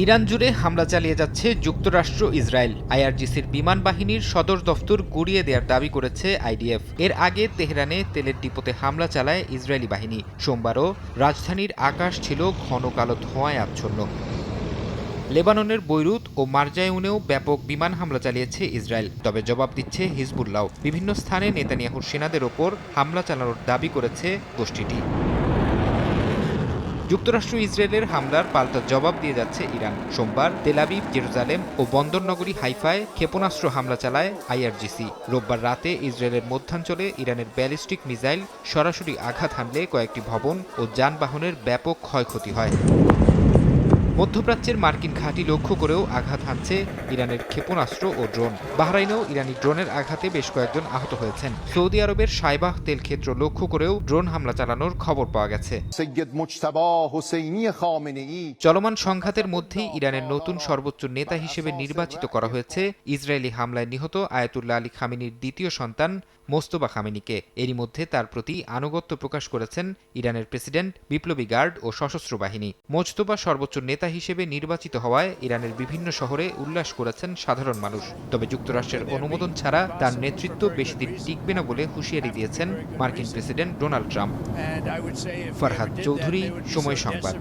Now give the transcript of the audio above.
Iran জুড়ে হামলা চালিয়ে যাচ্ছে যুক্তরাষ্ট্র ইসরায়েল। আইআরজিসির বিমান বাহিনীর সদর দফতর গুঁড়িয়ে দেওয়ার দাবি করেছে আইডিএফ। এর আগে তেহরানে তেলের ডিপোতে হামলা চালায় ইসরায়েলি বাহিনী। সোমবারও রাজধানীর আকাশ ছিল ঘন কালো ধোঁয়ায় আচ্ছন্ন। লেবাননের বৈরুত ও মারজায়ুনেও ব্যাপক বিমান হামলা চালিয়েছে ইসরায়েল, তবে জবাব দিচ্ছে হিজবুল্লাহ। বিভিন্ন স্থানে নেতানিয়াহুর সেনাদের ওপর হামলা চালানোর দাবি করেছে গোষ্ঠীটি। যুক্তরাষ্ট্র ইসরায়েলের হামলার পাল্টা জবাব দিয়ে যাচ্ছে ইরান। সোমবার তেল আবিব, জেরুজালেম ও বন্দরনগরী হাইফায় ক্ষেপণাস্ত্র হামলা চালায় আইআরজিসি। রোববার রাতে ইসরায়েলের মধ্যাঞ্চলে ইরানের ব্যালিস্টিক মিসাইল সরাসরি আঘাত হানলে কয়েকটি ভবন ও যানবাহনের ব্যাপক ক্ষয়ক্ষতি হয়। মধ্যপ্রাচ্যের মার্কিন ঘাঁটি লক্ষ্য করেও আঘাত হানছে ইরানের ক্ষেপণাস্ত্র ও ড্রোন। বাহরাইনেও ইরানি ড্রোনের আঘাতে বেশ কয়েকজন আহত হয়েছেন। সৌদি আরবের সাইবাহ তেল ক্ষেত্র লক্ষ্য করেও ড্রোন হামলা চালানোর খবর পাওয়া গেছে। চলমান সংঘাতের মধ্যেই ইরানের নতুন সর্বোচ্চ নেতা হিসেবে নির্বাচিত করা হয়েছে ইসরায়েলি হামলায় নিহত আয়াতুল্লাহ আলী খামেনির দ্বিতীয় সন্তান মোস্তফা খামেনিকে। এরই মধ্যে তার প্রতি আনুগত্য প্রকাশ করেছেন ইরানের প্রেসিডেন্ট, বিপ্লবী গার্ড ও সশস্ত্র বাহিনী। মোস্তফা সর্বোচ্চ নেতা হিসেবে নির্বাচিত হওয়ায় ইরানের বিভিন্ন শহরে উল্লাস করেছেন সাধারণ মানুষ। তবে যুক্তরাষ্ট্রের অনুমোদন ছাড়া তার নেতৃত্ব বেশিদিন টিকবে না বলে হুঁশিয়ারি দিয়েছেন মার্কিন president Donald Trump. Farhad Chowdhury, সময় সংবাদ।